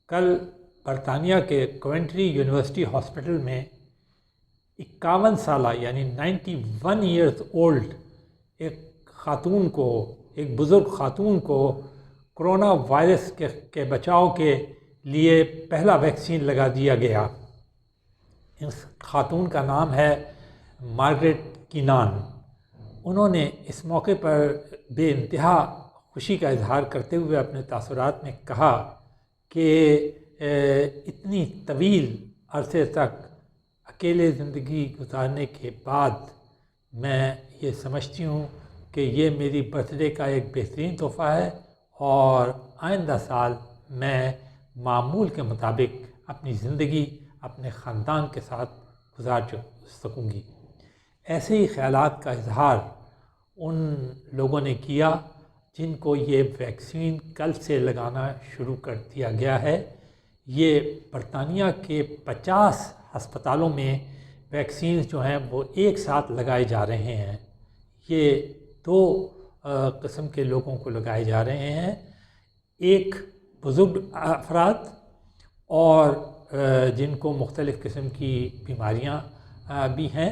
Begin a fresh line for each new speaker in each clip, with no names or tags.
کل برطانیہ کے کوینٹری یونیورسٹی ہاسپٹل میں 51 سالہ یعنی 91 ایئرز اولڈ ایک بزرگ خاتون کو کرونا وائرس کے بچاؤ کے لیے پہلا ویکسین لگا دیا گیا۔ اس خاتون کا نام ہے مارگریٹ کینان۔ انہوں نے اس موقع پر بے انتہا خوشی کا اظہار کرتے ہوئے اپنے تاثرات میں کہا کہ اتنی طویل عرصے تک اکیلے زندگی گزارنے کے بعد میں یہ سمجھتی ہوں کہ یہ میری برتھ ڈے کا ایک بہترین تحفہ ہے اور آئندہ سال میں معمول کے مطابق اپنی زندگی اپنے خاندان کے ساتھ گزار سکوں گی۔ ایسے ہی خیالات کا اظہار ان لوگوں نے کیا جن کو یہ ویکسین کل سے لگانا شروع کر دیا گیا ہے۔ یہ برطانیہ کے 50 ہسپتالوں میں ویکسینز جو ہیں وہ ایک ساتھ لگائے جا رہے ہیں۔ یہ 2 قسم کے لوگوں کو لگائے جا رہے ہیں، ایک بزرگ افراد اور جن کو مختلف قسم کی بیماریاں بھی ہیں،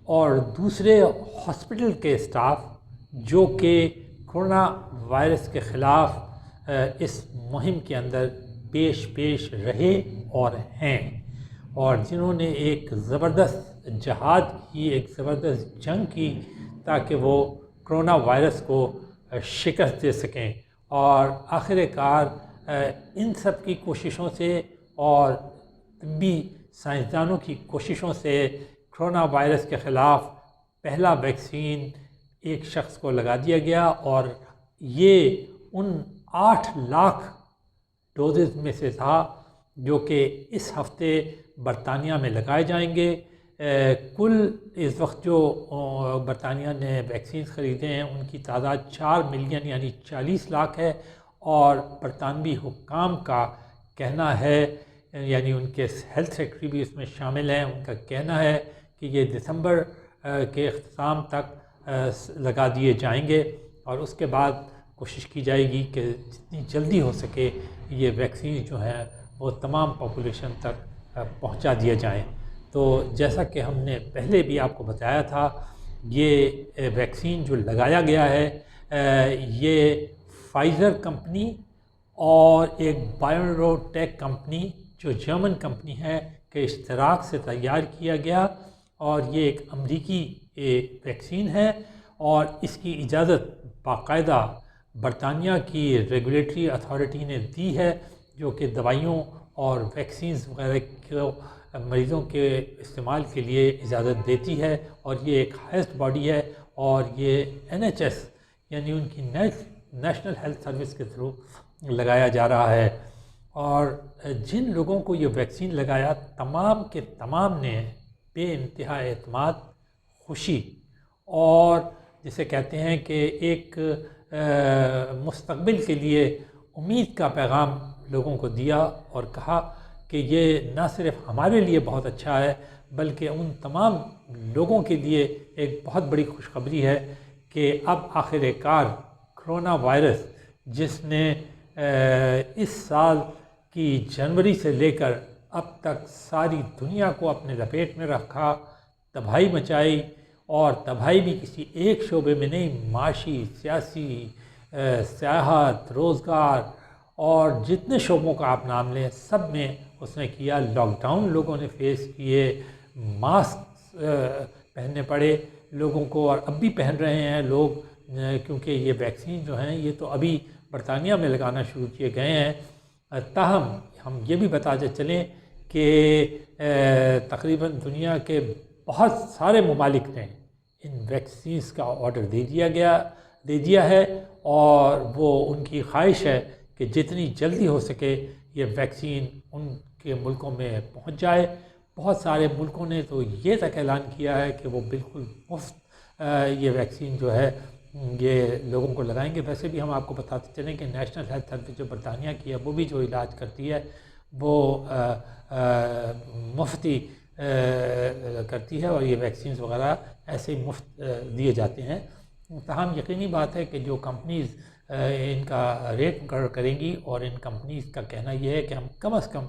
اور دوسرے ہاسپٹل کے اسٹاف جو کہ کرونا وائرس کے خلاف اس مہم کے اندر پیش رہے اور ہیں، اور جنہوں نے ایک زبردست جہاد کی، ایک زبردست جنگ کی تاکہ وہ کرونا وائرس کو شکست دے سکیں۔ اور آخر کار ان سب کی کوششوں سے اور طبی سائنسدانوں کی کوششوں سے کرونا وائرس کے خلاف پہلا ویکسین ایک شخص کو لگا دیا گیا، اور یہ ان 8 لاکھ ڈوزز میں سے تھا جو کہ اس ہفتے برطانیہ میں لگائے جائیں گے۔ کل اس وقت جو برطانیہ نے ویکسینز خریدے ہیں ان کی تعداد 4 ملین یعنی 40 لاکھ ہے، اور برطانوی حکام کا کہنا ہے، یعنی ان کے ہیلتھ سیکرٹری بھی اس میں شامل ہیں، ان کا کہنا ہے کہ یہ دسمبر کے اختتام تک لگا دیے جائیں گے، اور اس کے بعد کوشش کی جائے گی کہ جتنی جلدی ہو سکے یہ ویکسین جو ہیں وہ تمام پاپولیشن تک پہنچا دیا جائیں۔ تو جیسا کہ ہم نے پہلے بھی آپ کو بتایا تھا، یہ ویکسین جو لگایا گیا ہے یہ فائزر کمپنی اور ایک بائیو ٹیک کمپنی جو جرمن کمپنی ہے کے اشتراک سے تیار کیا گیا، اور یہ ایک امریکی ویکسین ہے، اور اس کی اجازت باقاعدہ برطانیہ کی ریگولیٹری اتھارٹی نے دی ہے، جو کہ دوائیوں اور ویکسینز وغیرہ کو مریضوں کے استعمال کے لیے اجازت دیتی ہے، اور یہ ایک ہائیسٹ باڈی ہے، اور یہ NHS یعنی ان کی نیشنل ہیلتھ سروس کے تھرو لگایا جا رہا ہے۔ اور جن لوگوں کو یہ ویکسین لگایا تمام کے تمام نے بے انتہا اعتماد، خوشی اور جسے کہتے ہیں کہ ایک مستقبل کے لیے امید کا پیغام لوگوں کو دیا، اور کہا کہ یہ نہ صرف ہمارے لیے بہت اچھا ہے بلکہ ان تمام لوگوں کے لیے ایک بہت بڑی خوشخبری ہے کہ اب آخر کار کرونا وائرس جس نے اس سال کی جنوری سے لے کر اب تک ساری دنیا کو اپنے لپیٹ میں رکھا، تباہی مچائی، اور تباہی بھی کسی ایک شعبے میں نہیں، معاشی، سیاسی، سیاحت، روزگار اور جتنے شعبوں کا آپ نام لیں سب میں اس نے کیا۔ لاک ڈاؤن لوگوں نے فیس کیے، ماسک پہننے پڑے لوگوں کو، اور اب بھی پہن رہے ہیں لوگ، کیونکہ یہ ویکسین جو ہیں یہ تو ابھی برطانیہ میں لگانا شروع کیے گئے ہیں۔ تاہم ہم یہ بھی بتاتے چلیں کہ تقریباً دنیا کے بہت سارے ممالک نے ان ویکسینز کا آرڈر دے دیا ہے، اور وہ ان کی خواہش ہے کہ جتنی جلدی ہو سکے یہ ویکسین ان کے ملکوں میں پہنچ جائے۔ بہت سارے ملکوں نے تو یہ تک اعلان کیا ہے کہ وہ بالکل مفت یہ ویکسین جو ہے یہ لوگوں کو لگائیں گے۔ ویسے بھی ہم آپ کو بتاتے چلیں کہ نیشنل ہیلتھ سروس جو برطانیہ کی ہے وہ بھی جو علاج کرتی ہے وہ مفتی کرتی ہے، اور یہ ویکسینز وغیرہ ایسے ہی مفت دیے جاتے ہیں۔ تاہم یقینی بات ہے کہ جو کمپنیز ان کا ریٹ مقرر کریں گی، اور ان کمپنیز کا کہنا یہ ہے کہ ہم کم از کم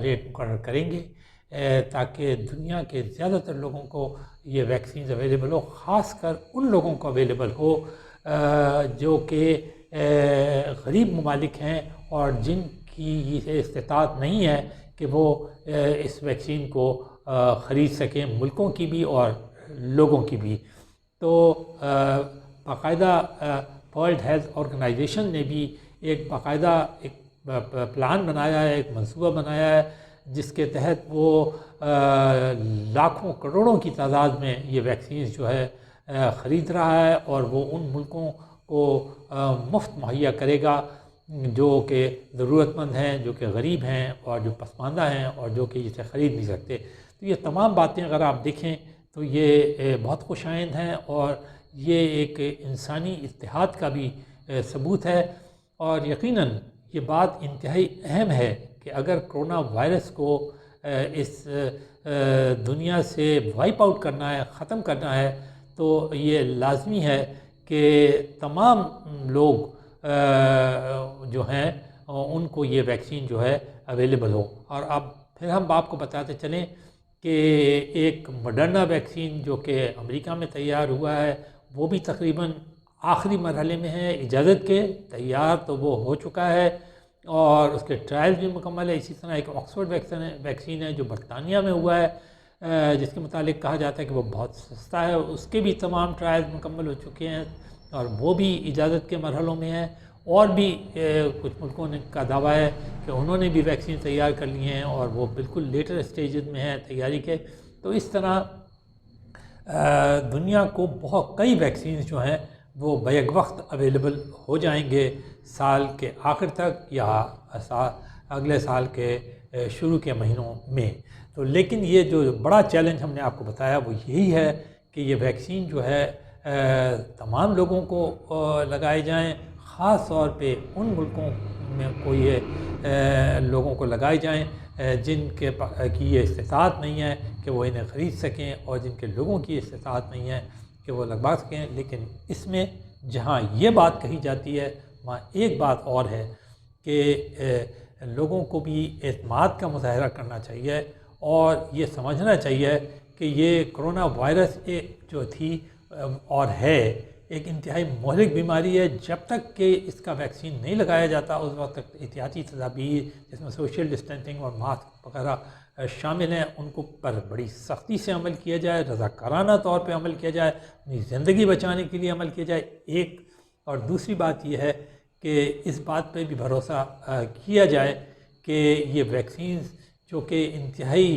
ریٹ مقرر کریں گے تاکہ دنیا کے زیادہ تر لوگوں کو یہ ویکسینز اویلیبل ہو، خاص کر ان لوگوں کو اویلیبل ہو جو کہ غریب ممالک ہیں اور جن کی یہ استطاعت نہیں ہے کہ وہ اس ویکسین کو خرید سکیں، ملکوں کی بھی اور لوگوں کی بھی۔ تو باقاعدہ ورلڈ ہیلتھ آرگنائزیشن نے بھی ایک باقاعدہ ایک پلان بنایا ہے، ایک منصوبہ بنایا ہے، جس کے تحت وہ لاکھوں کروڑوں کی تعداد میں یہ ویکسینز جو ہے خرید رہا ہے، اور وہ ان ملکوں کو مفت مہیا کرے گا جو کہ ضرورت مند ہیں، جو کہ غریب ہیں اور جو پسماندہ ہیں اور جو کہ اسے خرید نہیں سکتے۔ تو یہ تمام باتیں اگر آپ دیکھیں تو یہ بہت خوش آئند ہیں، اور یہ ایک انسانی اتحاد کا بھی ثبوت ہے، اور یقیناً یہ بات انتہائی اہم ہے کہ اگر کرونا وائرس کو اس دنیا سے وائپ آؤٹ کرنا ہے، ختم کرنا ہے، تو یہ لازمی ہے کہ تمام لوگ جو ہیں ان کو یہ ویکسین جو ہے اویلیبل ہو۔ اور اب پھر ہم آپ کو بتاتے چلیں کہ ایک ماڈرنا ویکسین جو کہ امریکہ میں تیار ہوا ہے، وہ بھی تقریباً آخری مرحلے میں ہے اجازت کے، تیار تو وہ ہو چکا ہے اور اس کے ٹرائل بھی مکمل ہے۔ اسی طرح ایک آکسفورڈ ویکسین ہے جو برطانیہ میں ہوا ہے، جس کے متعلق کہا جاتا ہے کہ وہ بہت سستا ہے، اس کے بھی تمام ٹرائل مکمل ہو چکے ہیں اور وہ بھی اجازت کے مرحلوں میں ہے۔ اور بھی کچھ ملکوں نے کا دعویٰ ہے کہ انہوں نے بھی ویکسین تیار کر لی ہیں اور وہ بالکل لیٹر اسٹیجز میں ہیں تیاری کے۔ تو اس طرح دنیا کو کئی ویکسینز جو ہیں وہ بیک وقت اویلیبل ہو جائیں گے سال کے آخر تک یا اگلے سال کے شروع کے مہینوں میں۔ تو لیکن یہ جو بڑا چیلنج ہم نے آپ کو بتایا وہ یہی ہے کہ یہ ویکسین جو ہے تمام لوگوں کو لگائے جائیں، خاص طور پہ ان ملکوں میں یہ لوگوں کو لگائے جائیں جن کی یہ استطاعت نہیں ہے کہ وہ انہیں خرید سکیں اور جن کے لوگوں کی استطاعت نہیں ہے کہ وہ لگوا سکیں۔ لیکن اس میں جہاں یہ بات کہی جاتی ہے وہاں ایک بات اور ہے کہ لوگوں کو بھی اعتماد کا مظاہرہ کرنا چاہیے اور یہ سمجھنا چاہیے کہ یہ کرونا وائرس جو تھی اور ہے ایک انتہائی مہلک بیماری ہے۔ جب تک کہ اس کا ویکسین نہیں لگایا جاتا اس وقت تک احتیاطی تدابیر جس میں سوشل ڈسٹینسنگ اور ماسک وغیرہ شامل ہیں ان کو پر بڑی سختی سے عمل کیا جائے، رضاکارانہ طور پہ عمل کیا جائے، اپنی زندگی بچانے کے لیے عمل کیا جائے ایک۔ اور دوسری بات یہ ہے کہ اس بات پہ بھی بھروسہ کیا جائے کہ یہ ویکسینز جو کہ انتہائی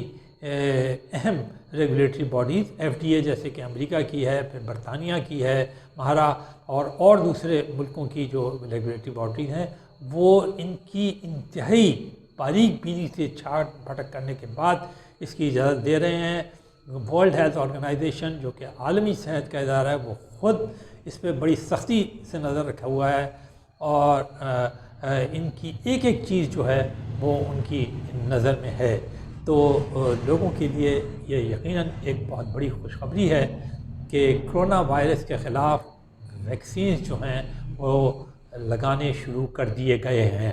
اہم ریگولیٹری باڈیز FDA جیسے کہ امریکہ کی ہے، پھر برطانیہ کی ہے، مہارا اور دوسرے ملکوں کی جو ریگولیٹری باڈیز ہیں وہ ان کی انتہائی باریک بینی سے چھانٹ پھٹک کرنے کے بعد اس کی اجازت دے رہے ہیں۔ ورلڈ ہیلتھ آرگنائزیشن جو کہ عالمی صحت کا ادارہ ہے وہ خود اس پہ بڑی سختی سے نظر رکھا ہوا ہے اور ان کی ایک ایک چیز جو ہے وہ ان کی نظر میں ہے۔ تو لوگوں کے لیے یہ یقیناً ایک بہت بڑی خوشخبری ہے کہ کرونا وائرس کے خلاف ویکسینز جو ہیں وہ لگانے شروع کر دیے گئے ہیں۔